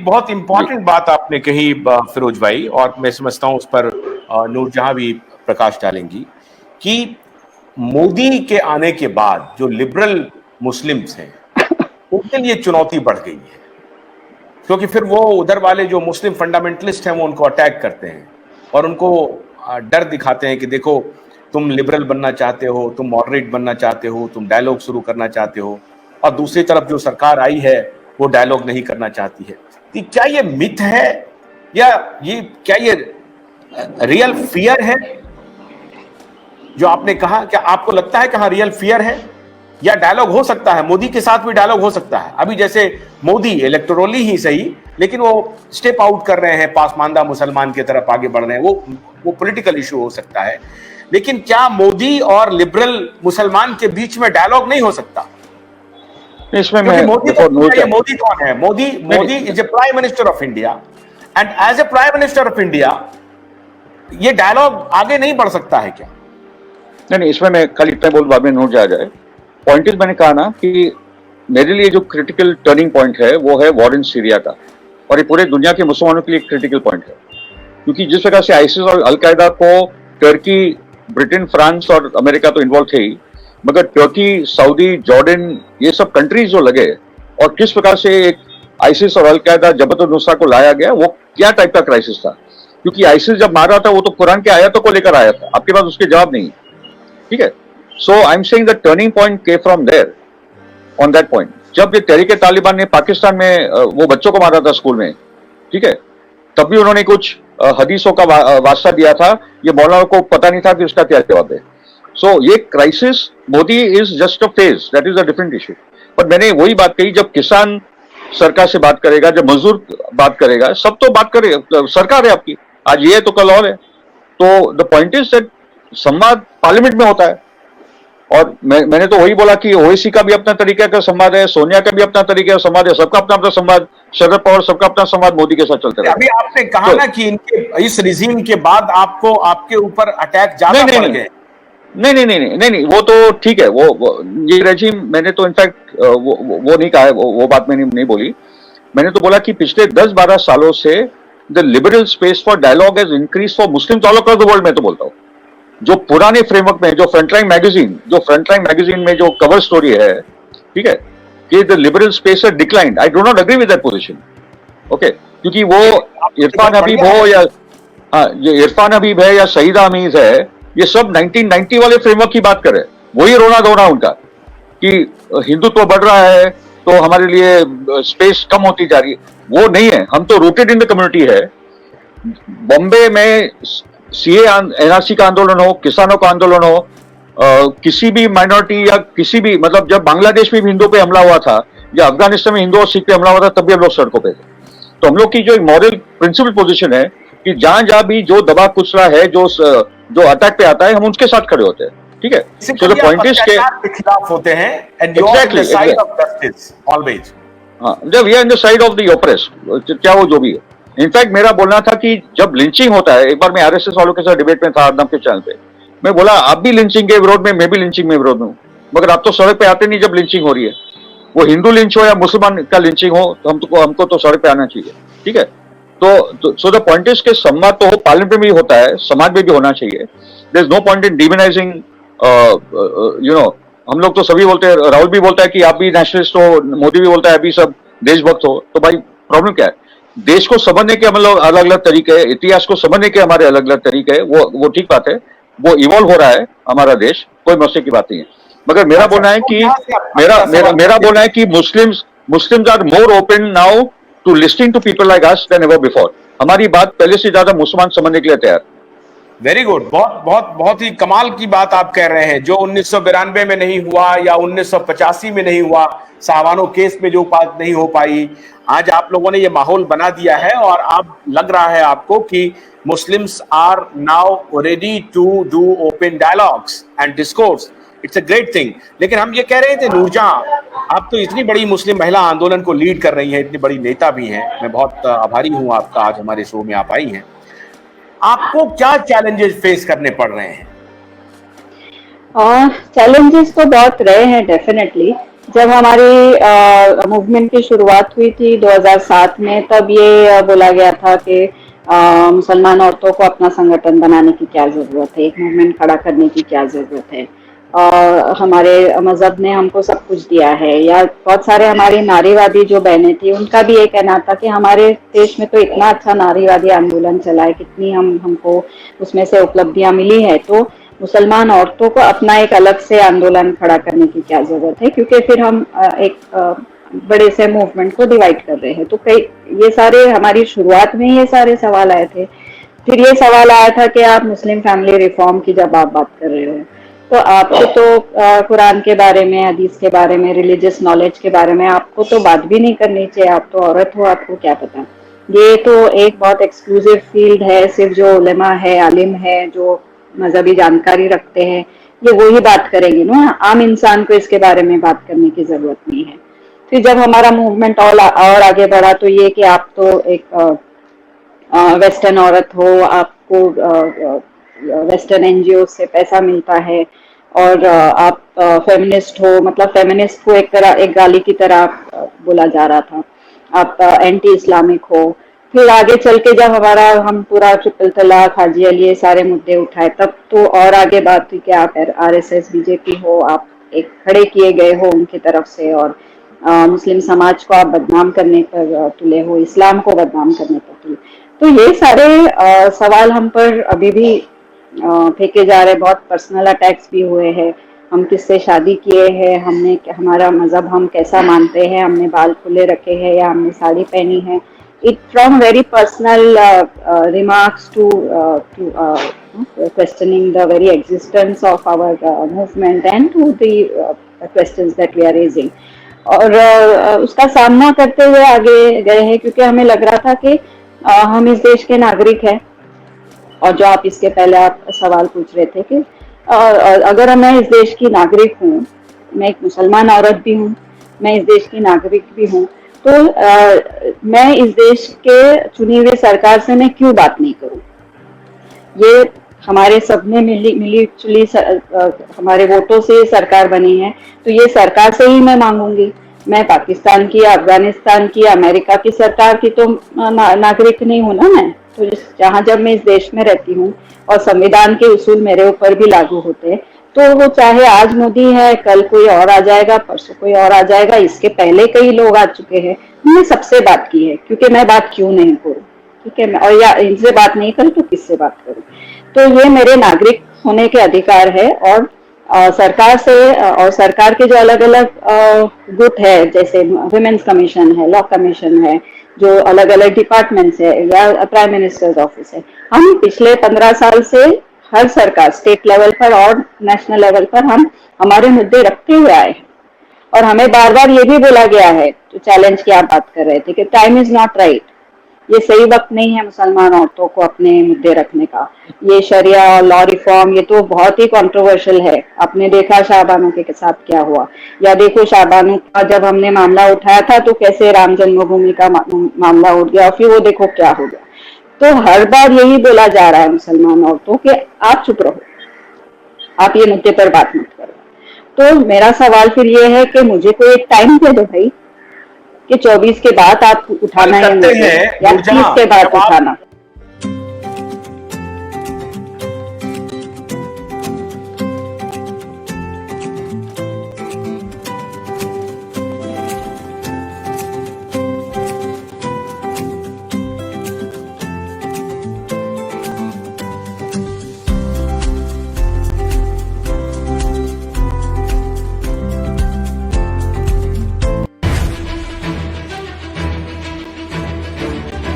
बहुत इंपॉर्टेंट बात आपने कही फिरोज भाई, और मैं समझता हूं उस पर नूरजहां भी प्रकाश डालेंगी कि मोदी के आने के बाद जो लिबरल मुस्लिम्स हैं उनके लिए चुनौती बढ़ गई है, क्योंकि फिर वो उधर वाले जो मुस्लिम फंडामेंटलिस्ट हैं वो उनको अटैक करते हैं और उनको डर दिखाते हैं कि देखो तुम लिबरल बनना चाहते हो, तुम मॉडरेट बनना चाहते हो, तुम डायलॉग शुरू करना चाहते हो, और दूसरी तरफ जो सरकार आई है वो डायलॉग नहीं करना चाहती है। तो क्या ये मिथ है या क्या ये रियल फियर है जो आपने कहा? क्या आपको लगता है कि हाँ रियल फियर है, या डायलॉग हो सकता है? मोदी के साथ भी डायलॉग हो सकता है। अभी जैसे मोदी इलेक्टोरली ही सही, लेकिन वो स्टेप आउट कर रहे हैं, पासमानदा मुसलमान की तरफ आगे बढ़ रहे हैं, वो पॉलिटिकल इशू हो सकता है। लेकिन क्या मोदी और लिबरल मुसलमान के बीच में डायलॉग नहीं हो सकता? इसमें मोदी कौन है? Modi is a prime minister of India, and as a prime minister of India ये डायलॉग आगे नहीं बढ़ सकता है क्या? नहीं, इसमें मैं खाली इतना बोल, बाद में नोट जाए। पॉइंट इज, मैंने कहा ना कि मेरे लिए जो क्रिटिकल टर्निंग पॉइंट है वो है वॉर इन सीरिया का, और ये पूरे दुनिया के मुसलमानों के लिए क्रिटिकल पॉइंट है। क्योंकि जिस प्रकार से आईसिस और अलकायदा को टर्की, ब्रिटेन, फ्रांस और अमेरिका तो इन्वॉल्व थे ही, मगर टर्की, सऊदी, जॉर्डन, ये सब कंट्रीज जो लगे, और किस प्रकार से एक आईसिस और अलकायदा, जबत-उल-नुसरा को लाया गया, वो क्या टाइप का क्राइसिस था। क्योंकि आईसिस जब मारा था वो तो कुरान के आयतों को लेकर आया था, आपके पास उसके जवाब नहीं, ठीक है। So I am saying the turning point came from there, on that point. जब ये तहरीक-ए-तालिबान ने पाकिस्तान में वो बच्चों को मारा था स्कूल में, ठीक है, तब भी उन्होंने कुछ हदीसों का वास्ता दिया था, ये मौलाना को पता नहीं था कि उसका क्या जवाब है। सो ये crisis, Modi is just a phase, that is a different issue. पर मैंने वही बात कही, जब किसान सरकार से बात करेगा, जब मजदूर बात करेगा, सब तो बात करेगा, सरकार है आपकी, आज ये है तो कल और है। तो द पॉइंट इज दैट संवाद पार्लियामेंट में होता है, और मैंने तो वही बोला कि ओवैसी का भी अपना तरीका का संवाद है, सोनिया का भी अपना तरीका का संवाद है, सबका अपना अपना संवाद, शरद पवार सबका अपना संवाद मोदी के साथ चलते रहे। अभी आपने कहा ना कि इनके इस रिजीम के बाद आपको आपके ऊपर अटैक ज्यादा पड़ गए। नहीं, वो तो ठीक है, वो ये रेजिम, मैंने तो इनफैक्ट वो नहीं कहा है, वो बात मैंने नहीं बोली। मैंने तो बोला कि पिछले 10-12 सालों से the liberal space for dialogue has increase for Muslims all over the world. मैं तो बोलता हूँ जो पुराने फ्रेमवर्क में, जो फ्रंटलाइन मैगजीन में जो कवर स्टोरी है, ठीक है, कि the liberal space has declined, I do not agree with that position, okay. क्योंकि वो इरफान हबीब हो या इरफान हबीब है या सईदा हमीद है, ये सब 1990 वाले फ्रेमवर्क की बात करे, वही रोना धोना उनका कि हिंदुत्व बढ़ रहा है तो हमारे लिए स्पेस कम होती जा रही है। वो नहीं है, हम तो रूटेड इन द कम्युनिटी है। बॉम्बे में सीए एनआरसी का आंदोलन हो, किसानों का आंदोलन हो, किसी भी माइनॉरिटी या किसी भी, मतलब जब बांग्लादेश में भी हिंदुओं पे हमला हुआ था या अफगानिस्तान में हिंदू और सिख पे हमला हुआ था, तब भी हम लोग सड़कों पे थे। तो हम लोग की जो मॉरल प्रिंसिपल पोजीशन है कि जहां जहां भी जो दबा कुचला है, जो अटैक पे आता है, हम उसके साथ खड़े होते हैं, ठीक है। सो द पॉइंट इज के खिलाफ होते हैं, and you are the side of justice always. हां, जब we are in the side of the oppress, क्या वो जो भी है। इनफैक्ट मेरा बोलना था कि जब लिंचिंग होता है, एक बार मैं आरएसएस वालों के साथ डिबेट में था अर्नब के चैनल पे, मैं बोला आप भी लिंचिंग के विरोध में, मैं भी लिंचिंग में विरोध में हूं, मगर आप तो सड़क पे आते नहीं जब लिंचिंग हो रही है। वो हिंदू लिंच हो या मुसलमान का लिंचिंग हो, तो हमको तो सड़क पे आना चाहिए, ठीक है। तो सो द पॉइंट इज के संवाद तो पार्लियामेंट में भी होता है, समाज में भी होना चाहिए। There is no point in demonising, you know, हम लोग तो सभी बोलते हैं, राहुल भी बोलता है कि आप भी नेशनलिस्ट हो, मोदी भी बोलता है अभी सब देशभक्त हो, तो भाई प्रॉब्लम क्या है? देश को समझने के हम लोग अलग अलग तरीके हैं, इतिहास को समझने के हमारे अलग अलग तरीके हैं, वो ठीक बात है, वो इवॉल्व हो रहा है हमारा देश, कोई मसले की बात नहीं है। मगर मेरा बोलना है कि मेरा बोलना है कि Muslims are more open now to listening to people like us than ever before. हमारी बात पहले से ज्यादा मुसलमान समझने के लिए तैयार। वेरी गुड, बहुत ही कमाल की बात आप कह रहे हैं। जो 1992 में नहीं हुआ या 1985 में नहीं हुआ, सावानो केस में जो बात नहीं हो पाई, आज आप लोगों ने ये माहौल बना दिया है, और आप लग रहा है आपको कि Muslims are now ready to do open dialogues and discourse. It's a great thing. लेकिन हम ये कह रहे थे नूरजहां, आप तो इतनी बड़ी मुस्लिम महिला आंदोलन को लीड कर रही हैं, इतनी बड़ी नेता भी हैं, मैं बहुत आभारी हूं आपका, आज हमारे शो में आप आई हैं। आपको क्या चैलेंजेस फेस करने पड़ रहे हैं? चैलेंजेस तो बहुत रहे हैं डेफिनेटली। जब हमारी मूवमेंट की शुरुआत हुई थी 2007 में, तब ये बोला गया था कि मुसलमान औरतों को अपना संगठन बनाने की क्या जरूरत है, एक मूवमेंट खड़ा करने की क्या जरूरत है। हमारे मजहब ने हमको सब कुछ दिया है, या बहुत सारे हमारी नारीवादी जो बहनें थी उनका भी ये कहना था कि हमारे देश में तो इतना अच्छा नारीवादी आंदोलन चला है, कितनी हमको उसमें से उपलब्धियां मिली है, तो मुसलमान औरतों को अपना एक अलग से आंदोलन खड़ा करने की क्या जरूरत है, क्योंकि फिर हम एक बड़े से मूवमेंट को डिवाइड कर रहे हैं। तो कई ये सारे हमारी शुरुआत में ये सारे सवाल आए थे। फिर ये सवाल आया था कि आप मुस्लिम फैमिली रिफॉर्म की जब आप बात कर रहे हो, तो आपको तो कुरान के बारे में, हदीस के बारे में, रिलीजियस नॉलेज के बारे में आपको तो बात भी नहीं करनी चाहिए। आप तो औरत हो, आपको क्या पता। ये तो एक बहुत एक्सक्लूसिव फील्ड है, सिर्फ जो उलेमा है, आलिम है, जो मजहबी जानकारी रखते हैं, ये वही बात करेंगे ना। आम इंसान को इसके बारे में बात करने की जरूरत नहीं है। फिर जब हमारा मूवमेंट और आगे बढ़ा, तो ये कि आप तो एक वेस्टर्न औरत हो, आपको वेस्टर्न एनजीओ से पैसा मिलता है, और आप फेमिनिस्ट हो, मतलब फेमिनिस्ट को एक गाली की तरह बोला जा रहा था। आप एंटी इस्लामिक हो। फिर आगे चल के जब हम पूरा ट्रिपल तलाक, हाजी अली, ये सारे मुद्दे उठाए, तब तो और आगे बात हुई कि आप आरएसएस बीजेपी हो, आप एक खड़े किए गए हो उनकी तरफ से, और मुस्लिम समाज को आप बदनाम करने पर तुले हो, इस्लाम को बदनाम करने पर तुले। तो ये सारे सवाल हम पर अभी भी फेंके जा रहे। बहुत पर्सनल अटैक्स भी हुए हैं। हम किससे शादी किए हैं, हमने हमारा मजहब हम कैसा मानते हैं, हमने बाल खुले रखे हैं या हमने साड़ी पहनी है। It from very personal remarks to questioning the very existence of our movement, and to the questions that we are raising. और उसका सामना करते हुए आगे गए हैं, क्योंकि हमें लग रहा था कि हम इस देश के नागरिक हैं। और जो आप इसके पहले आप सवाल पूछ रहे थे कि अगर मैं इस देश की नागरिक हूँ, मैं एक मुसलमान औरत भी हूँ, मैं इस देश की नागरिक भी हूँ, तो मैं इस देश के चुनी हुई सरकार से मैं क्यों बात नहीं करूँ। ये हमारे सबने मिली चुली हमारे वोटों से सरकार बनी है, तो ये सरकार से ही मैं मांगूंगी। मैं पाकिस्तान की, अफगानिस्तान की, अमेरिका की सरकार की तो नागरिक नहीं हूँ ना मैं। तो जहाँ जब मैं इस देश में रहती हूँ और संविधान के उसूल मेरे ऊपर भी लागू होते हैं, तो वो चाहे आज मोदी है, कल कोई और आ जाएगा, परसों कोई और आ जाएगा, इसके पहले कई लोग आ चुके हैं। मैंने सबसे बात की है, क्योंकि मैं बात क्यों नहीं करूँ, ठीक है। और या इनसे बात नहीं करूँ तो किससे बात करूँ। तो ये मेरे नागरिक होने के अधिकार है। और सरकार से और सरकार के जो अलग अलग गुट है, जैसे वुमेन्स कमीशन है, लॉ कमीशन है, जो अलग अलग डिपार्टमेंट्स है, या प्राइम मिनिस्टर्स ऑफिस है, हम पिछले 15 साल से हर सरकार, स्टेट लेवल पर और नेशनल लेवल पर, हम हमारे मुद्दे रखते हुए आए हैं। और हमें बार बार ये भी बोला गया है, जो चैलेंज की आप बात कर रहे थे, कि टाइम इज नॉट राइट, ये सही वक्त नहीं है मुसलमान औरतों को अपने मुद्दे रखने का। ये शरिया और लॉ रिफॉर्म, ये तो बहुत ही कंट्रोवर्शियल है। आपने देखा शाहबानो के साथ क्या हुआ, या देखो शाहबानो का जब हमने मामला उठाया था तो कैसे राम जन्मभूमि का मामला उठ गया, और फिर वो देखो क्या हो गया। तो हर बार यही बोला जा रहा है मुसलमान औरतों कि आप चुप रहो, आप ये मुद्दे पर बात मत करो। तो मेरा सवाल फिर ये है कि मुझे कोई एक टाइम दे दो भाई, कि 24 के बाद आप उठाना है, या 30 के बाद उठाना।